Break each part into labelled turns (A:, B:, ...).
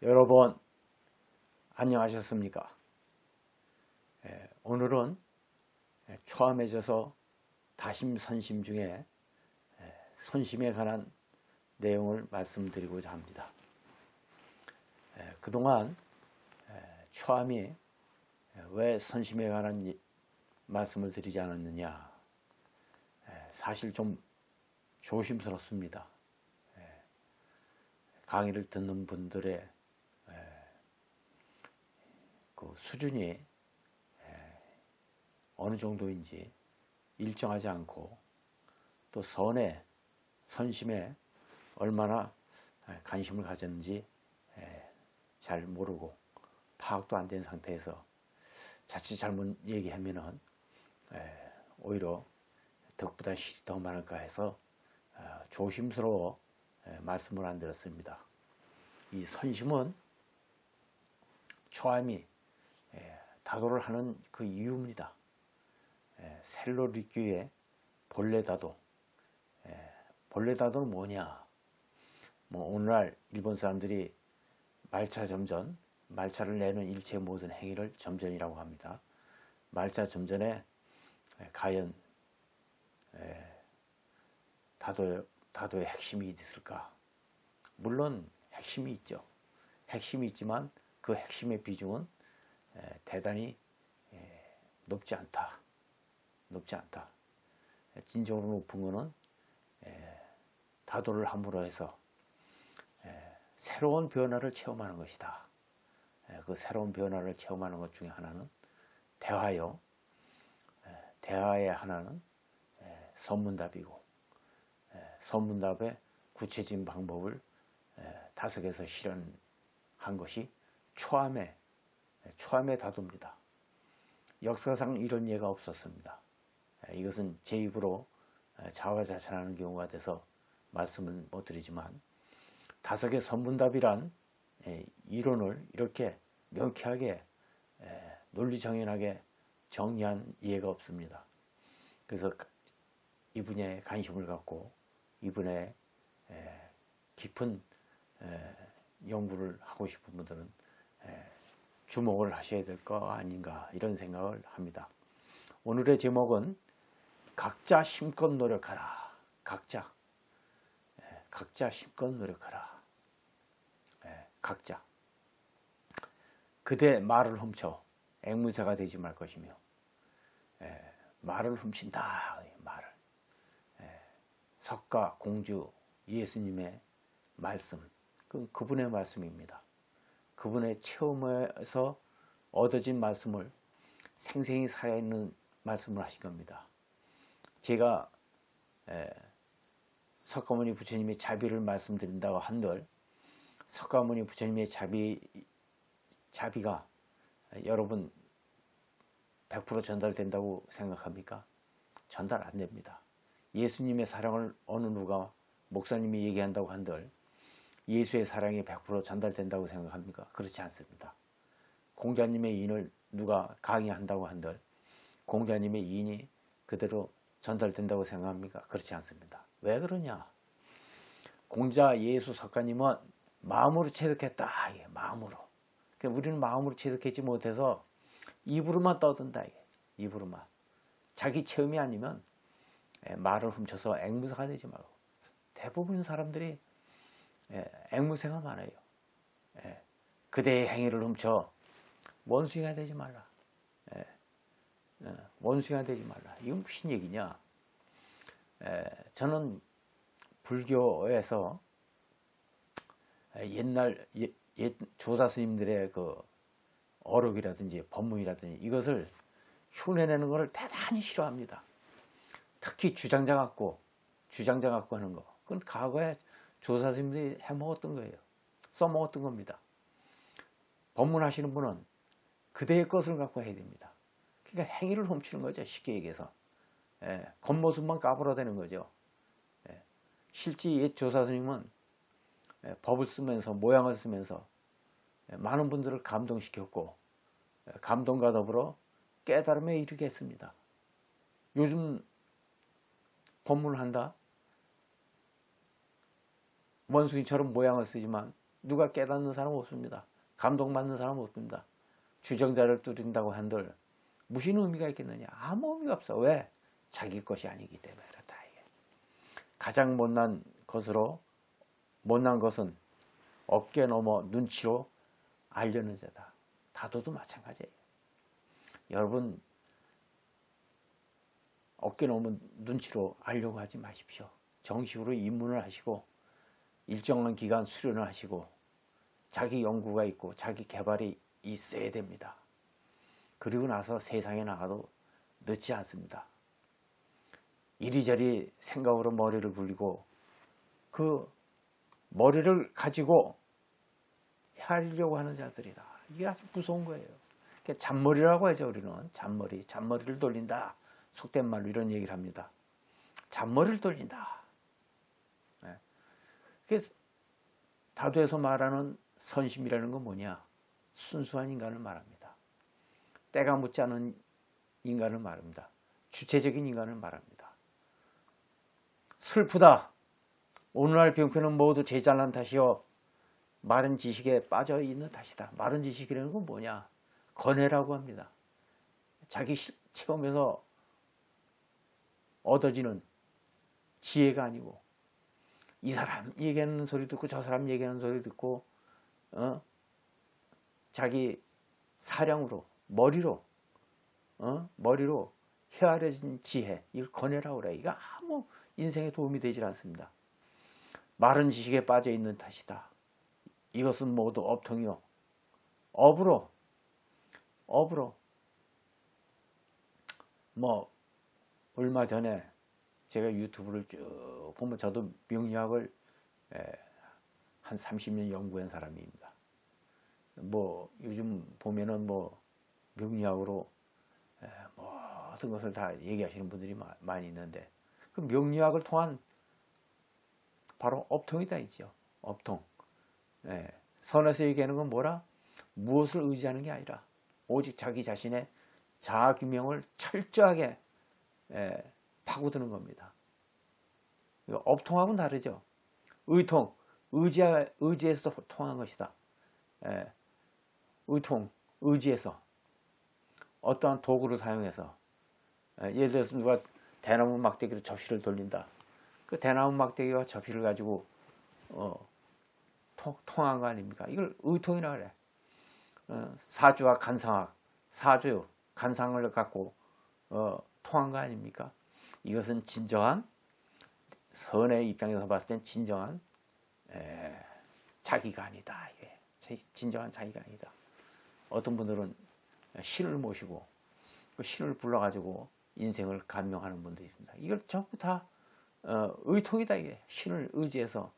A: 여러분 안녕하셨습니까? 오늘은 초암해져서 다심선심 중에 선심에 관한 내용을 말씀드리고자 합니다. 그동안 초암이 왜 선심에 관한 말씀을 드리지 않았느냐, 사실 좀 조심스럽습니다. 강의를 듣는 분들의 그 수준이 어느 정도인지 일정하지 않고, 또 선심에 얼마나 관심을 가졌는지 잘 모르고 파악도 안 된 상태에서 자칫 잘못 얘기하면은 오히려 덕보다 실이 더 많을까 해서 조심스러워 말씀을 안 드렸습니다. 이 선심은 초암이 다도를 하는 그 이유입니다. 셀로리큐의 본래다도. 본래다도는 뭐냐? 오늘날 일본 사람들이 말차 점전, 말차를 내는 일체 모든 행위를 점전이라고 합니다. 말차 점전에 과연 다도의 핵심이 있을까? 물론 핵심이 있죠. 핵심이 있지만 그 핵심의 비중은 대단히 높지 않다. 진정으로 높은 것은 다도를 함으로 해서 새로운 변화를 체험하는 것이다. 그 새로운 변화를 체험하는 것 중에 하나는 대화요. 대화의 하나는 선문답이고, 선문답의 구체적인 방법을 다석에서 실현한 것이 초암의 다도입니다. 역사상 이런 예가 없었습니다. 이것은 제 입으로 자화자찬하는 경우가 돼서 말씀은 못 드리지만, 다석의 선문답이란 이론을 이렇게 명쾌하게 논리정연하게 정리한 예가 없습니다. 그래서 이 분야에 관심을 갖고 이 분야에 깊은 연구를 하고 싶은 분들은 주목을 하셔야 될 거 아닌가, 이런 생각을 합니다. 오늘의 제목은 각자 힘껏 노력하라. 각자 힘껏 노력하라. 각자. 그대 말을 훔쳐 앵무새가 되지 말 것이며, 말을 훔친다. 말을. 석가 공주 예수님의 말씀, 그분의 말씀입니다. 그분의 체험에서 얻어진 말씀을 생생히 살아있는 말씀을 하신 겁니다. 제가 석가모니 부처님의 자비를 말씀드린다고 한들, 석가모니 부처님의 자비가 여러분 100% 전달된다고 생각합니까? 전달 안 됩니다. 예수님의 사랑을 어느 누가 목사님이 얘기한다고 한들 예수의 사랑이 100% 전달된다고 생각합니까? 그렇지 않습니다. 공자님의 인을 누가 강의한다고 한들 공자님의 인이 그대로 전달된다고 생각합니까? 그렇지 않습니다. 왜 그러냐? 공자, 예수, 석가님은 마음으로 체득했다. 마음으로. 우리는 마음으로 체득하지 못해서 입으로만 떠든다. 입으로만. 자기 체험이 아니면 말을 훔쳐서 앵무새가 되지 말고. 대부분 사람들이 앵무새가 많아요. 그대의 행위를 훔쳐 원숭이가 되지 말라. 원숭이가 되지 말라. 이건 무슨 얘기냐? 저는 불교에서 옛날 옛 조사 스님들의 그 어록이라든지 법문이라든지 이것을 흉내내는 것을 대단히 싫어합니다. 특히 주장자 갖고 하는 거. 그건 과거에 조사 스님들이 해먹었던 거예요. 써먹었던 겁니다. 법문하시는 분은 그대의 것을 갖고 해야 됩니다. 그러니까 행위를 훔치는 거죠. 쉽게 얘기해서. 겉모습만 까불어대는 거죠. 실제 옛 조사 스님은 법을 쓰면서, 모양을 쓰면서 많은 분들을 감동시켰고, 감동과 더불어 깨달음에 이르게 했습니다. 요즘 법문을 한다? 원숭이처럼 모양을 쓰지만 누가 깨닫는 사람 없습니다. 감동받는 사람 없습니다. 주정자를 뚫린다고 한들 무슨 의미가 있겠느냐? 아무 의미가 없어. 왜? 자기 것이 아니기 때문에 그렇다. 이게. 가장 못난 것은 어깨 넘어 눈치로 알려는 자다. 다도도 마찬가지예요. 여러분 어깨 넘어 눈치로 알려고 하지 마십시오. 정식으로 입문을 하시고 일정한 기간 수련을 하시고 자기 연구가 있고 자기 개발이 있어야 됩니다. 그리고 나서 세상에 나가도 늦지 않습니다. 이리저리 생각으로 머리를 굴리고 그 머리를 가지고 헤아리려고 하는 자들이다. 이게 아주 무서운 거예요. 잔머리라고 하죠. 우리는 잔머리를 돌린다. 속된 말로 이런 얘기를 합니다. 잔머리를 돌린다. 네. 그래서 다도에서 말하는 선심이라는 건 뭐냐? 순수한 인간을 말합니다. 때가 묻지 않은 인간을 말합니다. 주체적인 인간을 말합니다. 슬프다. 오늘날 병폐는 모두 제 잘난 탓이요 마른 지식에 빠져 있는 탓이다. 마른 지식이라는 건 뭐냐? 건해라고 합니다. 자기 체험에서 얻어지는 지혜가 아니고 이 사람 얘기하는 소리 듣고 저 사람 얘기하는 소리 듣고 자기 사량으로 머리로 헤아려진 지혜, 이걸 건해라고 그래. 이거 아무 인생에 도움이 되질 않습니다. 마른 지식에 빠져 있는 탓이다. 이것은 모두 업통이요. 업으로 뭐 얼마 전에 제가 유튜브를 쭉 보면 저도 명리학을 한 30년 연구한 사람입니다. 뭐 요즘 보면은 뭐 명리학으로 모든 것을 다 얘기하시는 분들이 많이 있는데 그 명리학을 통한 바로 업통이다 있죠. 업통. 선에서 얘기하는 건 뭐라? 무엇을 의지하는 게 아니라 오직 자기 자신의 자아규명을 철저하게 파고드는 겁니다. 업통하고는 다르죠. 의통, 의지에서 통한 것이다. 의통, 의지에서 어떠한 도구를 사용해서 예를 들어서 누가 대나무 막대기로 접시를 돌린다. 그 대나무 막대기와 접시를 가지고 통한 거 아닙니까? 이걸 의통이라 그래. 사주와 간상학, 사주, 간상을 갖고 통한 거 아닙니까? 이것은 진정한 선의 입장에서 봤을 땐 진정한 자기가 아니다. 이게 진정한 자기가 아니다. 어떤 분들은 신을 모시고 그 신을 불러가지고 인생을 감명하는 분들이 있습니다. 이걸 전부 다 의통이다. 이게 신을 의지해서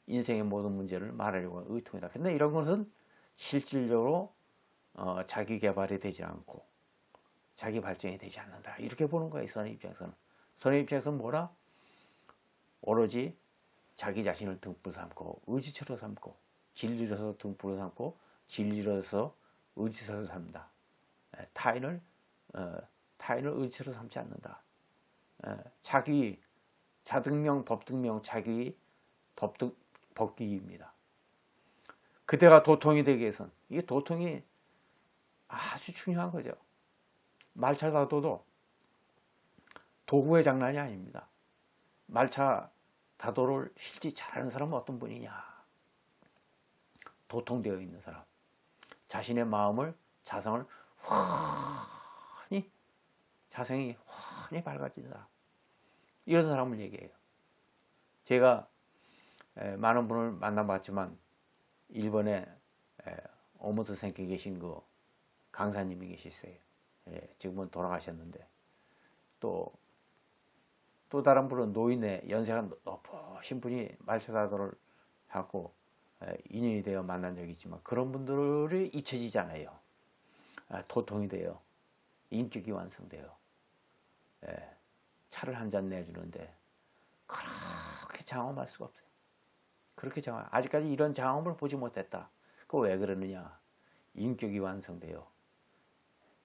A: 인생의 모든 문제를 말하려고 하는 의통이다. 근데 이런 것은 실질적으로 자기 개발이 되지 않고 자기 발전이 되지 않는다. 이렇게 보는 거예요. 선의 입장에서는. 선의 입장에서는 뭐라? 오로지 자기 자신을 등불 삼고 의지처로 삼고 진리로서 등불을 삼고 진리로서 의지처로 삽니다. 타인을 의지처로 삼지 않는다. 자기 자등명 법등명 자기 법기입니다. 그대가 도통이 되기 위해서는 이게 도통이 아주 중요한 거죠. 말차 다도도 도구의 장난이 아닙니다. 말차 다도를 실제 잘하는 사람은 어떤 분이냐? 도통되어 있는 사람. 자신의 마음을, 자성을 자성이 환히 밝아진 사람. 이런 사람을 얘기해요. 제가 많은 분을 만나봤지만 일본에 오모토 선생님께 계신 그 강사님이 계셨어요. 지금은 돌아가셨는데 또 다른 분은 노인의 연세가 높으신 분이 말차다도를 하고 인연이 되어 만난 적이 있지만 그런 분들이 잊혀지잖아요. 도통이 돼요. 인격이 완성돼요. 차를 한 잔 내주는데 그렇게 장엄할 수가 없어요. 그렇게 아직까지 이런 장엄을 보지 못했다. 그거 왜 그러느냐? 인격이 완성돼요.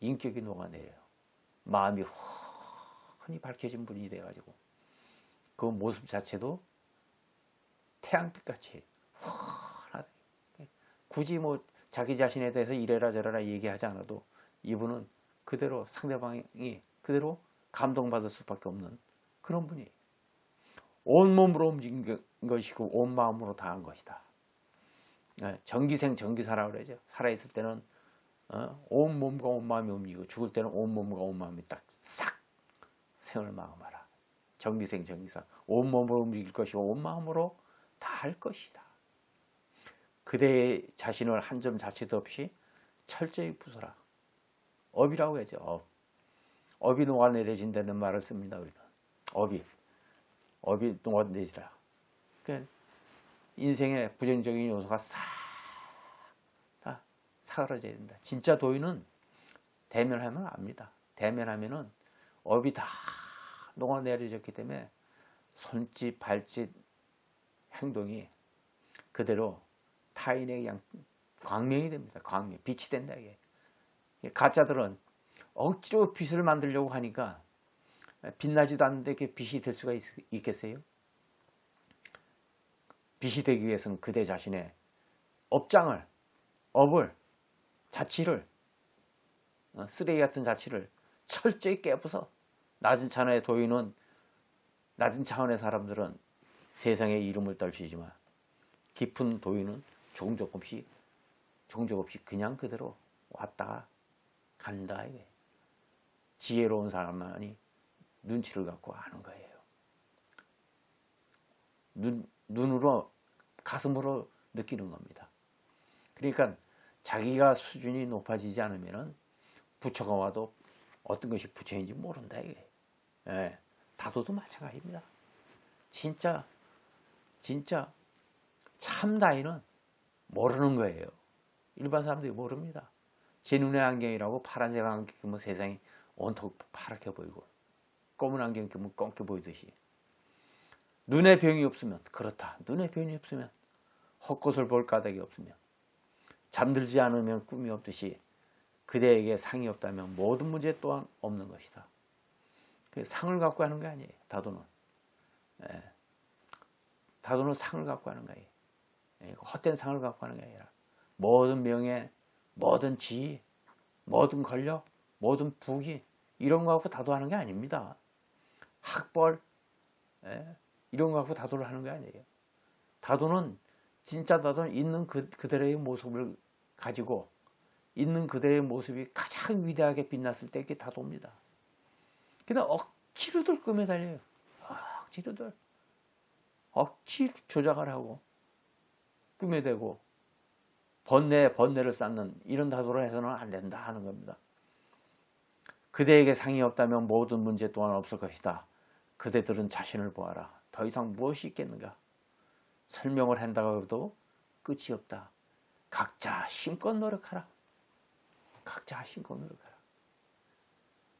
A: 인격이 녹아내려요. 마음이 환히 밝혀진 분이 돼가지고 그 모습 자체도 태양빛같이 환하다. 굳이 뭐 자기 자신에 대해서 이래라 저래라 얘기하지 않아도 이분은 그대로 상대방이 그대로 감동받을 수밖에 없는 그런 분이에요. 온몸으로 움직인 것이고 온 마음으로 다한 것이다. 정기생 정기사라고 그러죠. 살아있을 때는 온 몸과 온 마음이 움직이고 죽을 때는 온 몸과 온 마음이 딱 싹 생을 마감하라. 정기생 정기사. 온 몸으로 움직일 것이고 온 마음으로 다 할 것이다. 그대의 자신을 한 점 자체도 없이 철저히 부숴라. 업이라고 하죠. 업. 업이 녹아내려진다는 말을 씁니다. 우리는. 업이 녹아내리라. 그러니까 인생의 부정적인 요소가 싹 다 사라져야 된다. 진짜 도인은 대면하면 압니다. 대면하면은 업이 다 녹아내려졌기 때문에 손짓, 발짓, 행동이 그대로 타인에게 그냥 광명이 됩니다. 광명, 빛이 된다 이게. 가짜들은 억지로 빛을 만들려고 하니까 빛나지도 않는데 그게 빛이 될 수가 있겠어요? 빛이 되기 위해서는 그대 자신의 업을, 자취를, 쓰레기 같은 자취를 철저히 깨부숴. 낮은 차원의 사람들은 세상에 이름을 떨치지만 깊은 도인은 종족 없이 그냥 그대로 왔다가 간다 이게. 지혜로운 사람만이 눈치를 갖고 아는 거예요. 눈으로 가슴으로 느끼는 겁니다. 그러니까 자기가 수준이 높아지지 않으면 부처가 와도 어떤 것이 부처인지 모른다 이게. 다도도 마찬가지입니다. 진짜 참다인은 모르는 거예요. 일반 사람들이 모릅니다. 제 눈의 안경이라고 파란색 안경 끼면 세상이 온통 파랗게 보이고 검은 안경 끼면 검게 보이듯이 눈에 병이 없으면 그렇다. 눈에 병이 없으면 헛것을 볼 까닭이 없으면 잠들지 않으면 꿈이 없듯이 그대에게 상이 없다면 모든 문제 또한 없는 것이다. 상을 갖고 하는 게 아니에요. 다도는. 다도는 상을 갖고 하는 거예요. 헛된 상을 갖고 하는 게 아니라 모든 명예, 모든 지위, 모든 권력, 모든 부귀 이런 거 갖고 다도하는 게 아닙니다. 학벌 이런 거 갖고 다도를 하는 게 아니에요. 다도는 진짜 다도는 있는 그대로의 모습을 가지고 있는 그대로의 모습이 가장 위대하게 빛났을 때 그게 다도입니다. 근데 억지로들 꾸며다녀요. 억지로 조작을 하고 꾸며대고 번뇌를 쌓는 이런 다도를 해서는 안 된다 하는 겁니다. 그대에게 상이 없다면 모든 문제 또한 없을 것이다. 그대들은 자신을 보아라. 더 이상 무엇이 있겠는가? 설명을 한다고 해도 끝이 없다. 각자 힘껏 노력하라.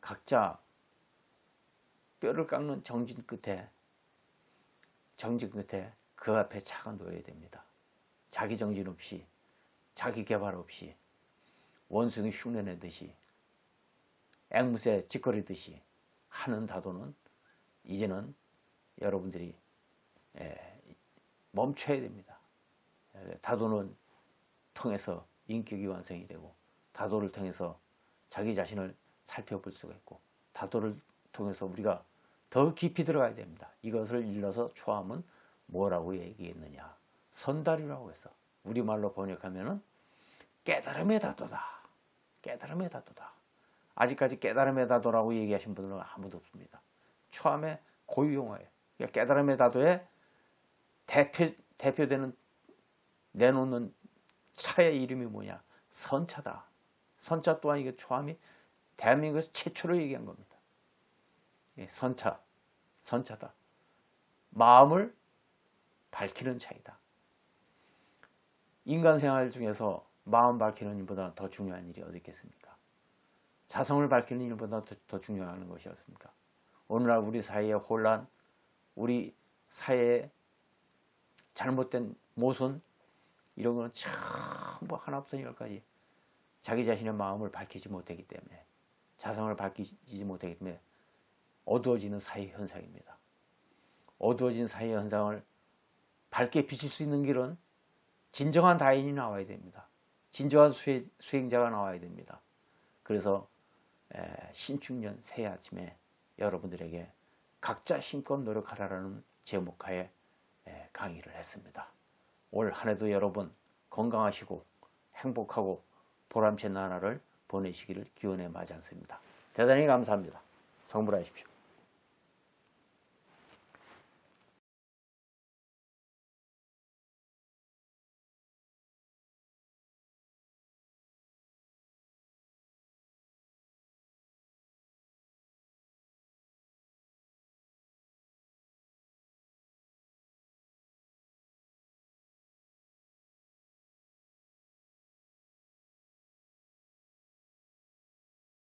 A: 각자 뼈를 깎는 정진 끝에 그 앞에 차가 놓여야 됩니다. 자기 정진 없이 자기 개발 없이 원숭이 흉내내듯이 앵무새 짓거리듯이 하는 다도는 이제는 여러분들이 멈춰야 됩니다. 다도는 통해서 인격이 완성이 되고 다도를 통해서 자기 자신을 살펴볼 수가 있고 다도를 통해서 우리가 더 깊이 들어가야 됩니다. 이것을 일러서 초함은 뭐라고 얘기했느냐? 선다리라고 해서 우리말로 번역하면은 깨달음의 다도다. 깨달음의 다도다. 아직까지 깨달음의 다도라고 얘기하신 분들은 아무도 없습니다. 초함의 고유 용어예요. 그러니까 깨달음의 다도의 대표되는 내놓는 차의 이름이 뭐냐? 선차다. 선차 또한 이게 초함이 대한민국에서 최초로 얘기한 겁니다. 선차다. 마음을 밝히는 차이다. 인간 생활 중에서 마음 밝히는 일보다 더 중요한 일이 어디 있겠습니까? 자성을 밝히는 일보다 더 중요한 것이 없습니까? 오늘날 우리 사회의 혼란, 우리 사회의 잘못된 모순 이런 거는 전부 하나부터 열까지 자기 자신의 마음을 밝히지 못하기 때문에 자성을 밝히지 못하기 때문에 어두워지는 사회 현상입니다. 어두워진 사회 현상을 밝게 비칠 수 있는 길은 진정한 다인이 나와야 됩니다. 진정한 수행자가 나와야 됩니다. 그래서 신축년 새해 아침에 여러분들에게 각자 힘껏 노력하라는 제목하에 강의를 했습니다. 올 한 해도 여러분 건강하시고 행복하고 보람찬 나날을 보내시기를 기원해 마지 않습니다. 대단히 감사합니다. 성불하십시오.